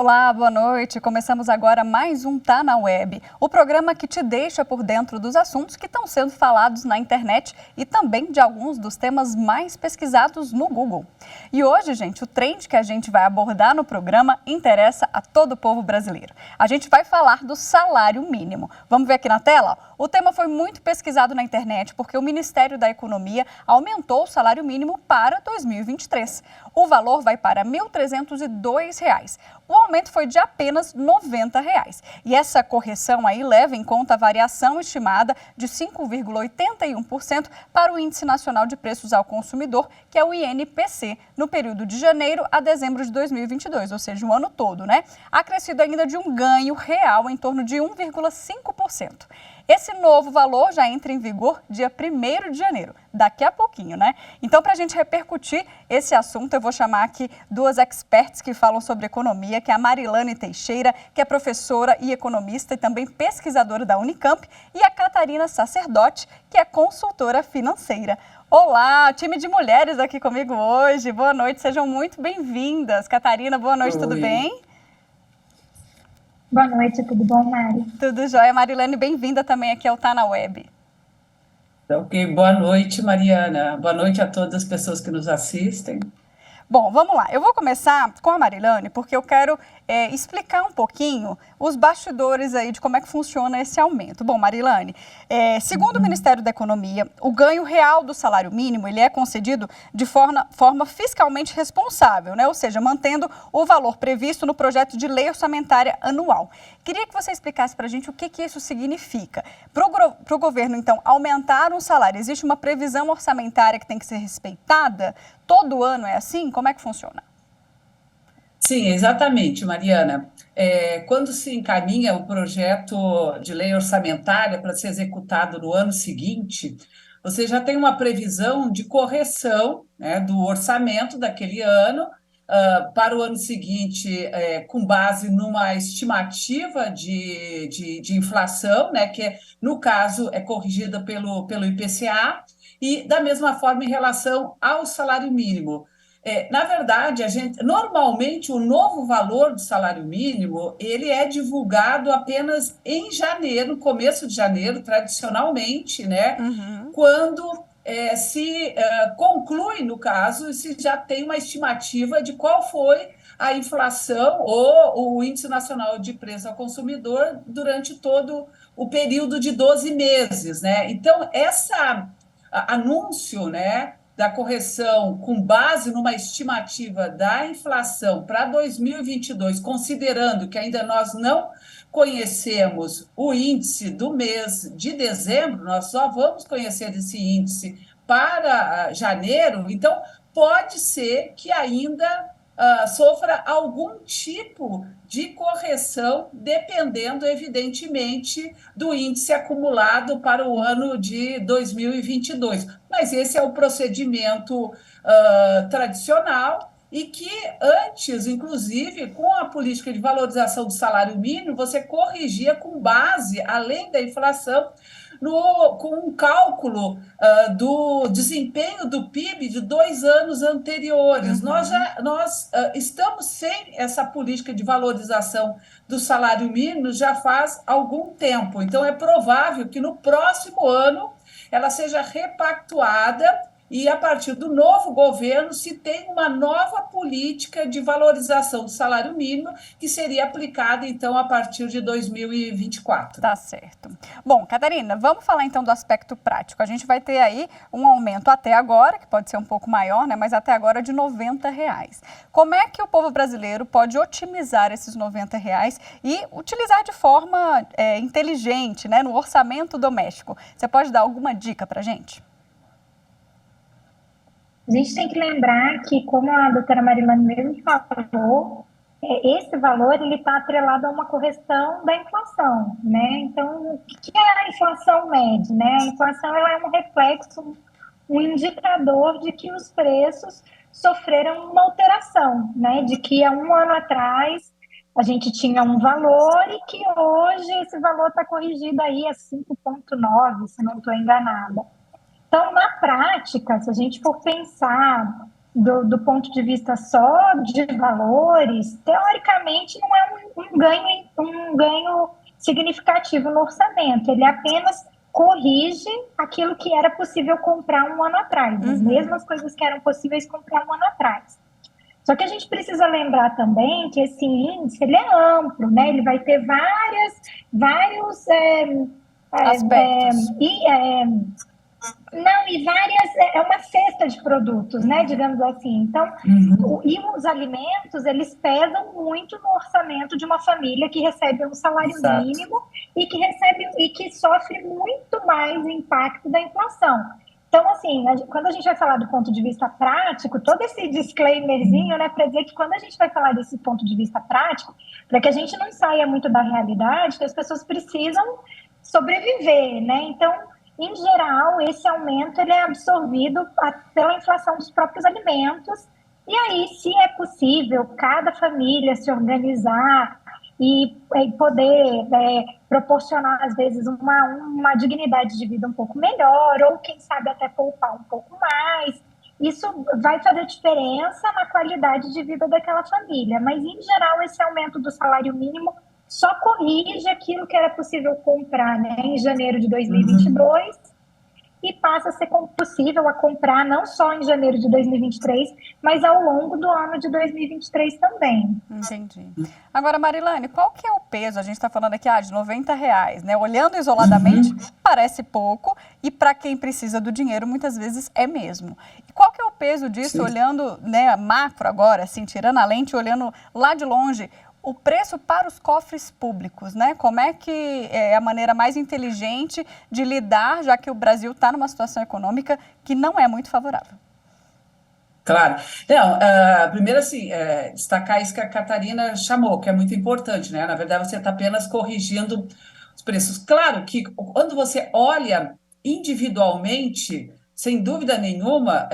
Olá, boa noite. Começamos agora mais um Tá na Web, o programa que te deixa por dentro dos assuntos que estão sendo falados na internet e também de alguns dos temas mais pesquisados no Google. E hoje, gente, o trend que a gente vai abordar no programa interessa a todo o povo brasileiro. A gente vai falar do salário mínimo. Vamos ver aqui na tela? O tema foi muito pesquisado na internet porque o Ministério da Economia aumentou o salário mínimo para 2023. O valor vai para R$ 1.302. O aumento foi de apenas R$ 90. E essa correção aí leva em conta a variação estimada de 5,81% para o Índice Nacional de Preços ao Consumidor, que é o INPC, no período de janeiro a dezembro de 2022, ou seja, o ano todo, né? Acrescido ainda de um ganho real em torno de 1,5%. Esse novo valor já entra em vigor dia 1º de janeiro, daqui a pouquinho, né? Então, para a gente repercutir esse assunto, eu vou chamar aqui duas experts que falam sobre economia, que é a Marilane Teixeira, que é professora e economista e também pesquisadora da Unicamp, e a Catarina Sacerdote, que é consultora financeira. Olá, time de mulheres aqui comigo hoje. Boa noite, sejam muito bem-vindas. Catarina, boa noite, Oi. Tudo bem? Boa noite, tudo bom, Mari? Tudo jóia. Marilane, bem-vinda também aqui ao Tá na Web. Ok, boa noite, Mariana. Boa noite a todas as pessoas que nos assistem. Bom, vamos lá. Eu vou começar com a Marilane, porque eu quero explicar um pouquinho os bastidores aí de como é que funciona esse aumento. Bom, Marilane, segundo o Ministério da Economia, o ganho real do salário mínimo ele é concedido de forma fiscalmente responsável, né? Ou seja, mantendo o valor previsto no projeto de lei orçamentária anual. Queria que você explicasse para a gente o que isso significa. Para o governo, então, aumentar um salário, existe uma previsão orçamentária que tem que ser respeitada? Todo ano é assim? Como é que funciona? Sim, exatamente, Mariana. Quando se encaminha o projeto de lei orçamentária para ser executado no ano seguinte, você já tem uma previsão de correção, né, do orçamento daquele ano para o ano seguinte, com base numa estimativa de inflação, né, que, no caso, é corrigida pelo IPCA, e da mesma forma em relação ao salário mínimo. Na verdade, normalmente o novo valor do salário mínimo ele é divulgado apenas em janeiro, começo de janeiro, tradicionalmente, né? Quando se conclui, no caso, se já tem uma estimativa de qual foi a inflação ou o Índice Nacional de Preço ao Consumidor durante todo o período de 12 meses, né? Então, anúncio, né, da correção com base numa estimativa da inflação para 2022, considerando que ainda nós não conhecemos o índice do mês de dezembro, nós só vamos conhecer esse índice para janeiro, então pode ser que ainda sofra algum tipo de correção, dependendo, evidentemente, do índice acumulado para o ano de 2022. Mas esse é o procedimento tradicional e que antes, inclusive, com a política de valorização do salário mínimo, você corrigia com base, além da inflação, com um cálculo do desempenho do PIB de 2 anos anteriores. Nós estamos sem essa política de valorização do salário mínimo já faz algum tempo. Então, é provável que no próximo ano ela seja repactuada e, a partir do novo governo, se tem uma nova política de valorização do salário mínimo que seria aplicada, então, a partir de 2024. Tá certo. Bom, Catarina, vamos falar, então, do aspecto prático. A gente vai ter aí um aumento até agora, que pode ser um pouco maior, né, mas até agora de R$ 90. Como é que o povo brasileiro pode otimizar esses R$ 90 e utilizar de forma inteligente, né, no orçamento doméstico? Você pode dar alguma dica para a gente? A gente tem que lembrar que, como a doutora Marilane mesmo falou, esse valor está atrelado a uma correção da inflação, né? Então, o que é a inflação média? Né? A inflação ela é um reflexo, um indicador de que os preços sofreram uma alteração, né? De que há um ano atrás a gente tinha um valor e que hoje esse valor está corrigido aí a 5,9, se não estou enganada. Então, na prática, se a gente for pensar do ponto de vista só de valores, teoricamente não é um ganho significativo no orçamento. Ele apenas corrige aquilo que era possível comprar um ano atrás, as mesmas coisas que eram possíveis comprar um ano atrás. Só que a gente precisa lembrar também que esse índice ele é amplo, né? Ele vai ter vários aspectos. E várias, é uma cesta de produtos, né, digamos assim. Então, e os alimentos, eles pesam muito no orçamento de uma família que recebe um salário mínimo e que sofre muito mais impacto da inflação. Então, assim, quando a gente vai falar do ponto de vista prático, todo esse disclaimerzinho, né, para dizer que quando a gente vai falar desse ponto de vista prático, para que a gente não saia muito da realidade, que as pessoas precisam sobreviver, né? Então, em geral, esse aumento ele é absorvido pela inflação dos próprios alimentos. E aí, se é possível, cada família se organizar e poder proporcionar, às vezes, uma dignidade de vida um pouco melhor, ou quem sabe até poupar um pouco mais, isso vai fazer diferença na qualidade de vida daquela família. Mas, em geral, esse aumento do salário mínimo só corrige aquilo que era possível comprar, né, em janeiro de 2022 e passa a ser possível a comprar não só em janeiro de 2023, mas ao longo do ano de 2023 também. Entendi. Agora, Marilane, qual que é o peso? A gente está falando aqui de R$90, né? Olhando isoladamente, parece pouco, e para quem precisa do dinheiro, muitas vezes é mesmo. E qual que é o peso disso, olhando, né, macro agora, assim, tirando a lente, olhando lá de longe, o preço para os cofres públicos, né? Como é que é a maneira mais inteligente de lidar, já que o Brasil está numa situação econômica que não é muito favorável? Claro. Não, primeiro, assim, destacar isso que a Catarina chamou, que é muito importante, né? Na verdade, você está apenas corrigindo os preços. Claro que quando você olha individualmente, sem dúvida nenhuma,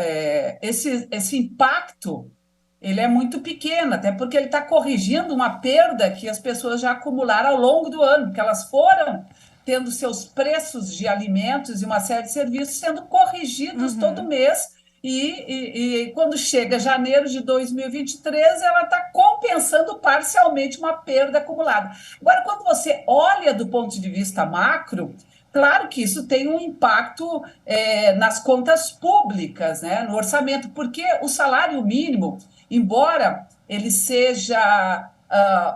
esse impacto ele é muito pequeno, até porque ele está corrigindo uma perda que as pessoas já acumularam ao longo do ano, porque elas foram tendo seus preços de alimentos e uma série de serviços sendo corrigidos todo mês, e quando chega janeiro de 2023, ela está compensando parcialmente uma perda acumulada. Agora, quando você olha do ponto de vista macro, claro que isso tem um impacto nas contas públicas, né, no orçamento, porque o salário mínimo, embora ele seja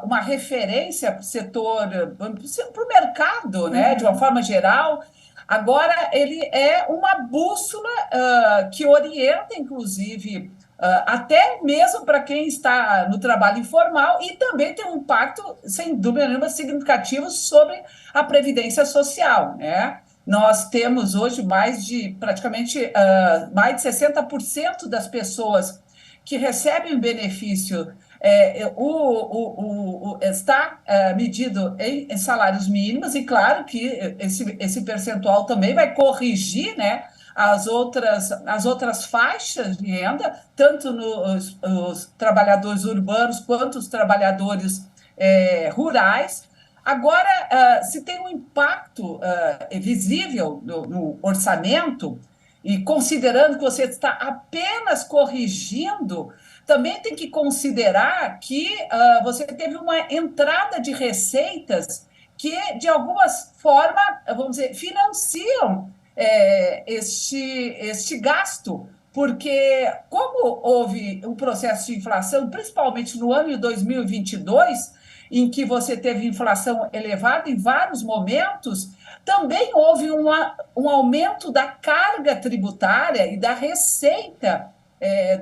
uma referência para o setor, para o mercado, né, de uma forma geral, agora ele é uma bússola que orienta, inclusive, até mesmo para quem está no trabalho informal, e também tem um impacto, sem dúvida nenhuma, significativo sobre a Previdência Social, né? Nós temos hoje praticamente mais de 60% das pessoas que recebem o benefício está medido em salários mínimos, e claro que esse percentual também vai corrigir, né, as outras faixas de renda, tanto os trabalhadores urbanos quanto os trabalhadores rurais. Agora, se tem um impacto visível no orçamento, e considerando que você está apenas corrigindo, também tem que considerar que você teve uma entrada de receitas que, de alguma forma, vamos dizer, financiam este gasto, porque como houve um processo de inflação, principalmente no ano de 2022, em que você teve inflação elevada em vários momentos, também houve um aumento da carga tributária e da receita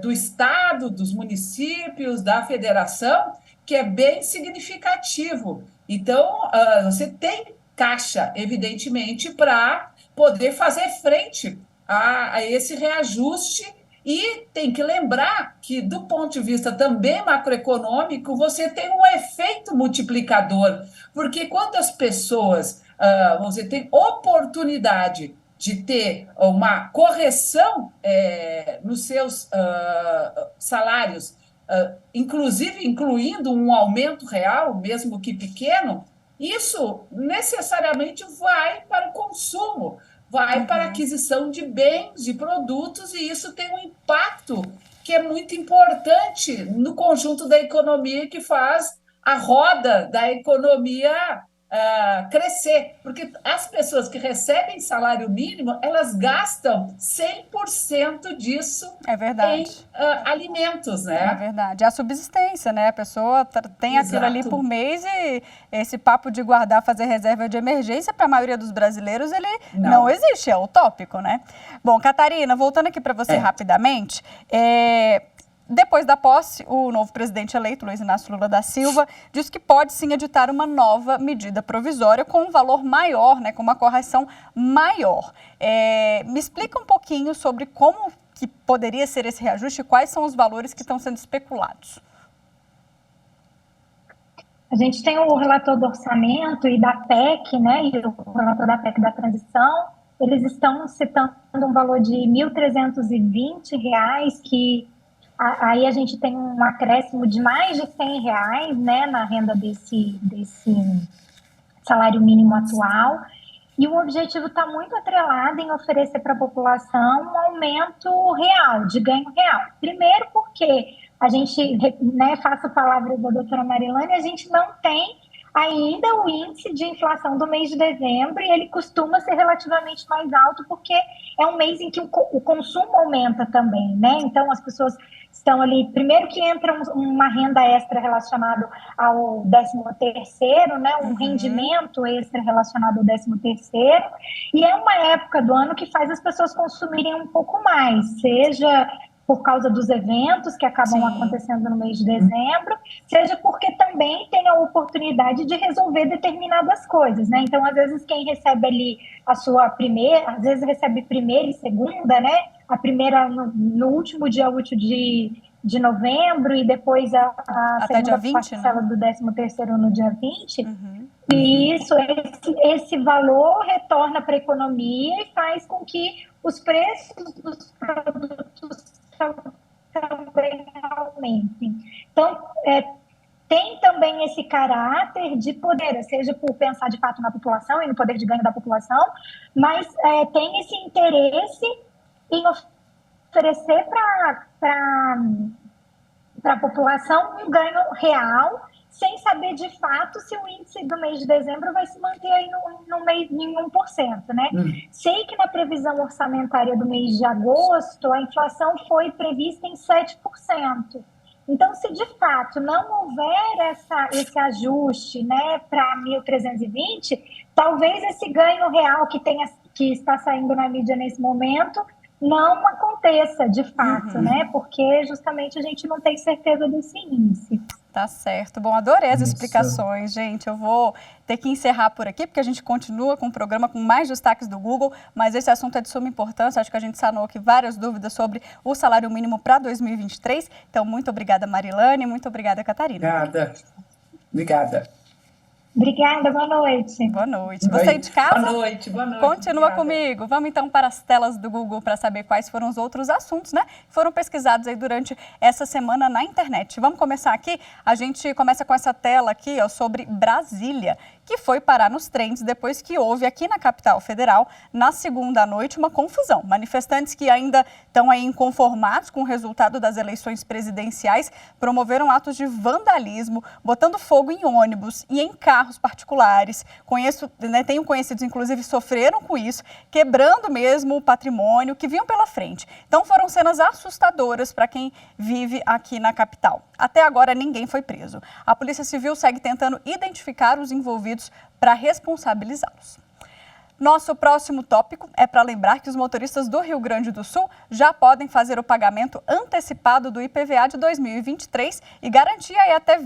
do Estado, dos municípios, da federação, que é bem significativo. Então, você tem caixa, evidentemente, para poder fazer frente a esse reajuste. E tem que lembrar que, do ponto de vista também macroeconômico, você tem um efeito multiplicador, porque quando as pessoas, vamos dizer, têm oportunidade de ter uma correção nos seus salários, inclusive incluindo um aumento real, mesmo que pequeno, isso necessariamente vai para o consumo, vai para a aquisição de bens, de produtos, e isso tem um impacto que é muito importante no conjunto da economia, que faz a roda da economia crescer, porque as pessoas que recebem salário mínimo, elas gastam 100% disso em alimentos, né? É verdade. É a subsistência, né? A pessoa tem aquilo ali por mês e esse papo de guardar, fazer reserva de emergência, para a maioria dos brasileiros, ele não existe, é utópico, né? Bom, Catarina, voltando aqui para você rapidamente, depois da posse, o novo presidente eleito, Luiz Inácio Lula da Silva, disse que pode sim editar uma nova medida provisória com um valor maior, né, com uma correção maior. Me explica um pouquinho sobre como que poderia ser esse reajuste e quais são os valores que estão sendo especulados. A gente tem o relator do orçamento e da PEC, né, e o relator da PEC da transição, eles estão citando um valor de R$ 1.320, que aí a gente tem um acréscimo de mais de R$100, né, na renda desse salário mínimo atual. E o objetivo está muito atrelado em oferecer para a população um aumento real, de ganho real. Primeiro porque a gente, né, faço a palavra da doutora Marilane, a gente não tem ainda o índice de inflação do mês de dezembro, e ele costuma ser relativamente mais alto, porque é um mês em que o consumo aumenta também, né? Então, as pessoas estão ali, primeiro que entra uma renda extra relacionada ao 13º, né? Um rendimento extra relacionado ao 13º, e é uma época do ano que faz as pessoas consumirem um pouco mais, seja por causa dos eventos que acabam acontecendo no mês de dezembro, seja porque também tem a oportunidade de resolver determinadas coisas, né? Então, às vezes, quem recebe ali a sua primeira, às vezes recebe primeira e segunda, né? A primeira no último dia útil de novembro e depois a segunda parcela, né, do 13º no dia 20. E esse valor retorna para a economia e faz com que os preços dos produtos também aumentem. Então, tem também esse caráter de poder, seja por pensar de fato na população e no poder de ganho da população, mas tem esse interesse em oferecer para a população um ganho real, sem saber de fato se o índice do mês de dezembro vai se manter aí no mês em 1%, né? Sei que na previsão orçamentária do mês de agosto, a inflação foi prevista em 7%. Então, se de fato não houver esse ajuste, né, para 1.320, talvez esse ganho real que está saindo na mídia nesse momento não aconteça de fato, né? Porque justamente a gente não tem certeza desse índice. Tá certo. Bom, adorei as explicações, gente. Eu vou ter que encerrar por aqui, porque a gente continua com o programa com mais destaques do Google, mas esse assunto é de suma importância. Acho que a gente sanou aqui várias dúvidas sobre o salário mínimo para 2023. Então, muito obrigada, Marilane. Muito obrigada, Catarina. Obrigada. Obrigada, boa noite. Boa noite. Você aí de casa? Boa noite. Continua comigo. Vamos então para as telas do Google para saber quais foram os outros assuntos, né? Que foram pesquisados aí durante essa semana na internet. Vamos começar aqui? A gente começa com essa tela aqui, ó, sobre Brasília, que foi parar nos trens depois que houve aqui na capital federal, na segunda noite, uma confusão. Manifestantes que ainda estão aí inconformados com o resultado das eleições presidenciais promoveram atos de vandalismo, botando fogo em ônibus e em carros particulares. Tenho conhecidos, inclusive, sofreram com isso, quebrando mesmo o patrimônio que vinham pela frente. Então, foram cenas assustadoras para quem vive aqui na capital. Até agora, ninguém foi preso. A Polícia Civil segue tentando identificar os envolvidos para responsabilizá-los. Nosso próximo tópico é para lembrar que os motoristas do Rio Grande do Sul já podem fazer o pagamento antecipado do IPVA de 2023 e garantir aí até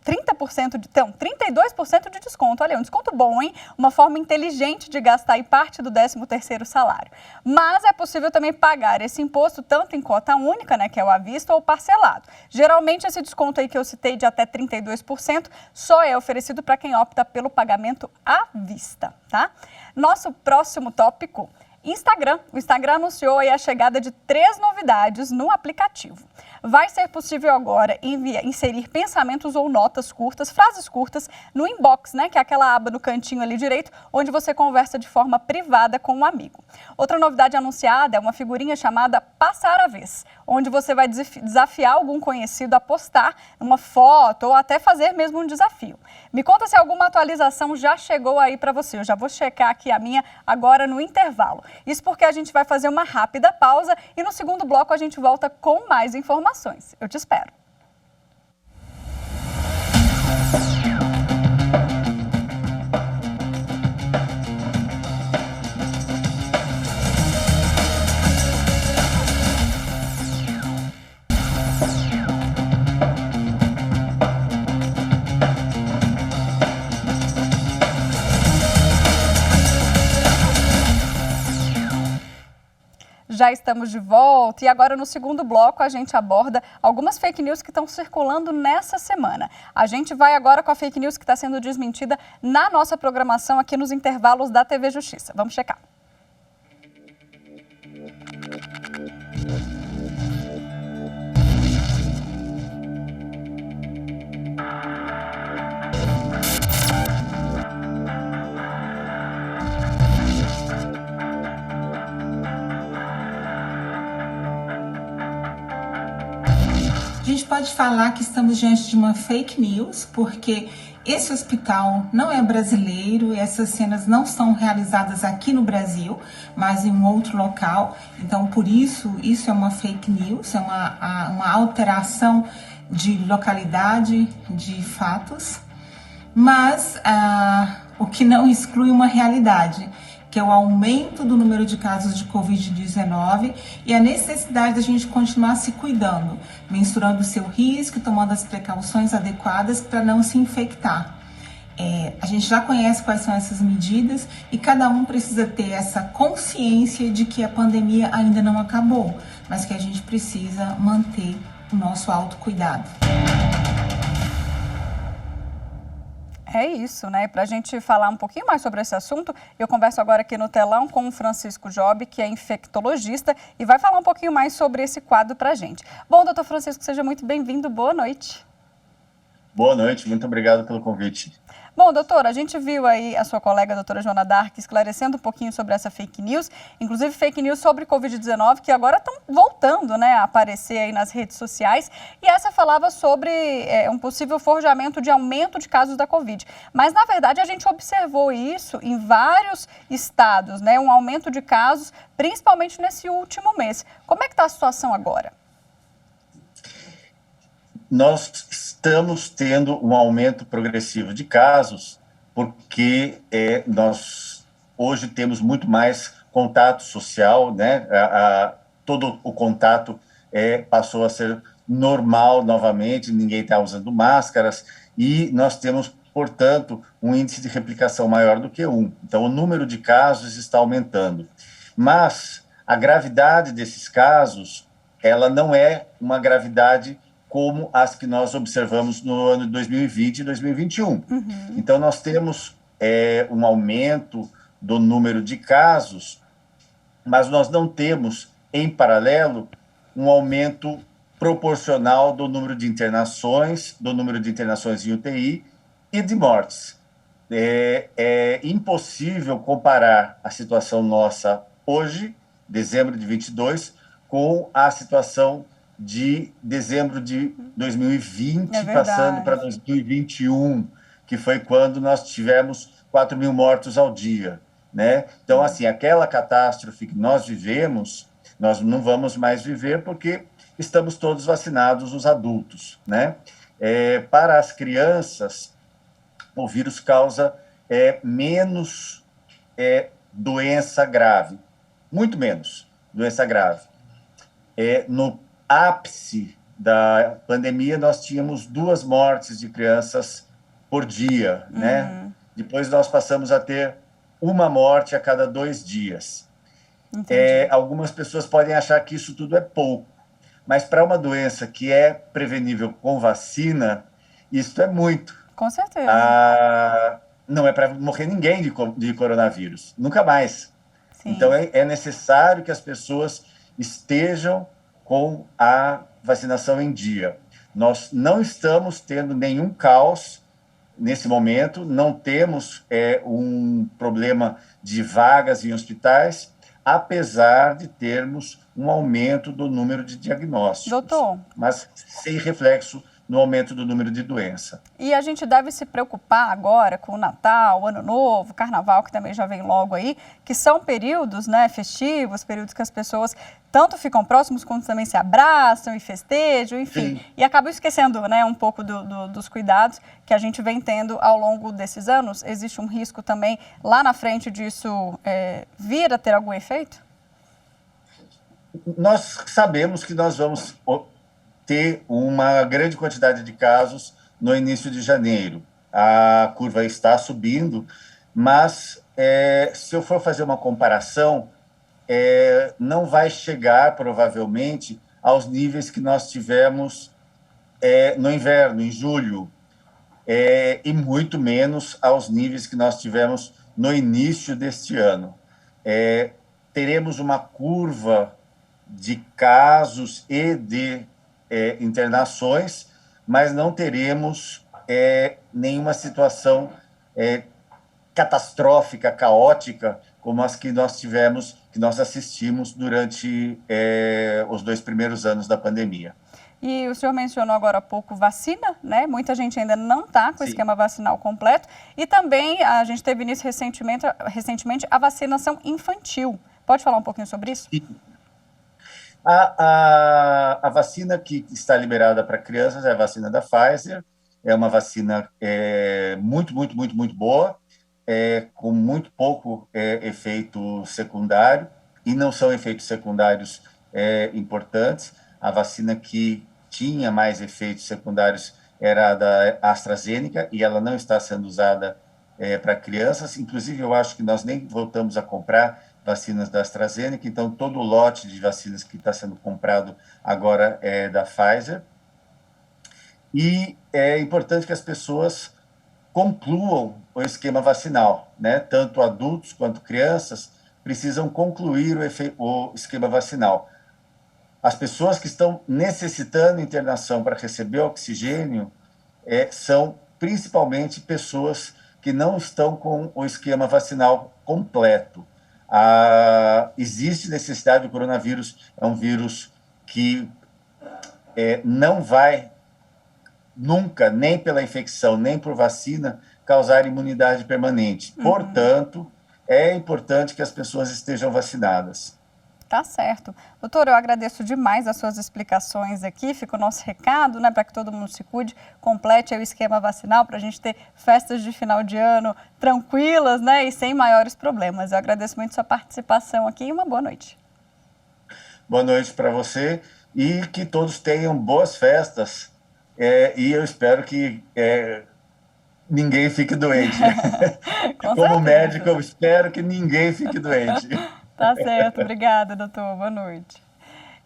32% de desconto. Olha, um desconto bom, hein? Uma forma inteligente de gastar aí parte do 13º salário. Mas é possível também pagar esse imposto tanto em cota única, né, que é o à vista, ou parcelado. Geralmente esse desconto aí que eu citei de até 32% só é oferecido para quem opta pelo pagamento à vista, tá? Nosso próximo tópico: Instagram. O Instagram anunciou aí a chegada de 3 novidades no aplicativo. Vai ser possível agora inserir pensamentos ou notas curtas, frases curtas, no inbox, né? Que é aquela aba no cantinho ali direito, onde você conversa de forma privada com um amigo. Outra novidade anunciada é uma figurinha chamada Passar a Vez, onde você vai desafiar algum conhecido a postar uma foto ou até fazer mesmo um desafio. Me conta se alguma atualização já chegou aí para você. Eu já vou checar aqui a minha agora no intervalo. Isso porque a gente vai fazer uma rápida pausa e no segundo bloco a gente volta com mais informações. Eu te espero. Já estamos de volta e agora no segundo bloco a gente aborda algumas fake news que estão circulando nessa semana. A gente vai agora com a fake news que está sendo desmentida na nossa programação aqui nos intervalos da TV Justiça. Vamos checar. A gente pode falar que estamos diante de uma fake news, porque esse hospital não é brasileiro, essas cenas não são realizadas aqui no Brasil, mas em um outro local. Então, por isso é uma fake news, é uma alteração de localidade, de fatos, mas o que não exclui uma realidade, que é o aumento do número de casos de Covid-19 e a necessidade da gente continuar se cuidando, mensurando o seu risco, tomando as precauções adequadas para não se infectar. A gente já conhece quais são essas medidas e cada um precisa ter essa consciência de que a pandemia ainda não acabou, mas que a gente precisa manter o nosso autocuidado. É isso, né? Para a gente falar um pouquinho mais sobre esse assunto, eu converso agora aqui no telão com o Francisco Job, que é infectologista, e vai falar um pouquinho mais sobre esse quadro para a gente. Bom, doutor Francisco, seja muito bem-vindo. Boa noite. Boa noite, muito obrigado pelo convite. Bom, doutora, a gente viu aí a sua colega, a doutora Joana Dark, esclarecendo um pouquinho sobre essa fake news, inclusive fake news sobre Covid-19, que agora estão voltando, né, a aparecer aí nas redes sociais, e essa falava sobre um possível forjamento de aumento de casos da Covid. Mas, na verdade, a gente observou isso em vários estados, né, um aumento de casos, principalmente nesse último mês. Como é que está a situação agora? Nós estamos tendo um aumento progressivo de casos porque nós hoje temos muito mais contato social, né? Todo o contato passou a ser normal novamente, ninguém está usando máscaras e nós temos, portanto, um índice de replicação maior do que 1. Então, o número de casos está aumentando. Mas a gravidade desses casos, ela não é uma gravidade como as que nós observamos no ano de 2020 e 2021. Uhum. Então, nós temos um aumento do número de casos, mas nós não temos, em paralelo, um aumento proporcional do número de internações em UTI e de mortes. É impossível comparar a situação nossa hoje, dezembro de 22, com a situação de dezembro de 2020, passando para 2021, que foi quando nós tivemos 4 mil mortos ao dia, né? Então, assim, aquela catástrofe que nós vivemos, nós não vamos mais viver porque estamos todos vacinados, os adultos, né? Para as crianças, o vírus causa menos doença grave, muito menos doença grave. No ápice da pandemia, nós tínhamos 2 mortes de crianças por dia, né? Depois nós passamos a ter 1 morte a cada 2 dias. Algumas pessoas podem achar que isso tudo é pouco, mas para uma doença que é prevenível com vacina, isso é muito. Com certeza. Não é para morrer ninguém de coronavírus, nunca mais. Sim. Então, é necessário que as pessoas estejam com a vacinação em dia. Nós não estamos tendo nenhum caos nesse momento, não temos um problema de vagas em hospitais, apesar de termos um aumento do número de diagnósticos. Doutor, mas sem reflexo no aumento do número de doença. E a gente deve se preocupar agora com o Natal, o Ano Novo, Carnaval, que também já vem logo aí, que são períodos, né, festivos, períodos que as pessoas tanto ficam próximos quanto também se abraçam e festejam, enfim. Sim. E acabam esquecendo, né, um pouco dos cuidados que a gente vem tendo ao longo desses anos. Existe um risco também lá na frente disso vir a ter algum efeito? Nós sabemos que nós vamos ter uma grande quantidade de casos no início de janeiro. A curva está subindo, mas se eu for fazer uma comparação, não vai chegar, provavelmente, aos níveis que nós tivemos no inverno, em julho, e muito menos aos níveis que nós tivemos no início deste ano. Teremos uma curva de casos e de internações, mas não teremos nenhuma situação catastrófica, caótica, como as que nós tivemos, que nós assistimos durante os 2 primeiros anos da pandemia. E o senhor mencionou agora há pouco vacina, né? Muita gente ainda não está com o esquema vacinal completo. E também a gente teve início recentemente a vacinação infantil. Pode falar um pouquinho sobre isso? A vacina que está liberada para crianças é a vacina da Pfizer, é uma vacina muito boa, com muito pouco efeito secundário, e não são efeitos secundários importantes. A vacina que tinha mais efeitos secundários era a da AstraZeneca, e ela não está sendo usada para crianças. Inclusive, eu acho que nós nem voltamos a comprar vacinas da AstraZeneca, então todo o lote de vacinas que está sendo comprado agora é da Pfizer. E é importante que as pessoas concluam o esquema vacinal, né? Tanto adultos quanto crianças precisam concluir o esquema vacinal. As pessoas que estão necessitando de internação para receber oxigênio são principalmente pessoas que não estão com o esquema vacinal completo. Existe necessidade, o coronavírus é um vírus que não vai nunca, nem pela infecção, nem por vacina, causar imunidade permanente. Uhum. Portanto, é importante que as pessoas estejam vacinadas. Tá certo. Doutor, eu agradeço demais as suas explicações aqui. Fica o nosso recado, né, para que todo mundo se cuide, complete o esquema vacinal para a gente ter festas de final de ano tranquilas, né, e sem maiores problemas. Eu agradeço muito sua participação aqui e uma boa noite. Boa noite para você e que todos tenham boas festas. E eu espero que ninguém fique doente. Como médico, eu espero que ninguém fique doente. Tá certo, obrigada, doutor. Boa noite.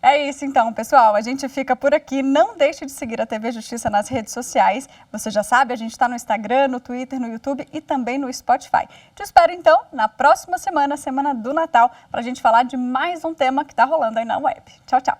É isso então, pessoal. A gente fica por aqui. Não deixe de seguir a TV Justiça nas redes sociais. Você já sabe, a gente está no Instagram, no Twitter, no YouTube e também no Spotify. Te espero então na próxima semana, semana do Natal, para a gente falar de mais um tema que está rolando aí na web. Tchau, tchau.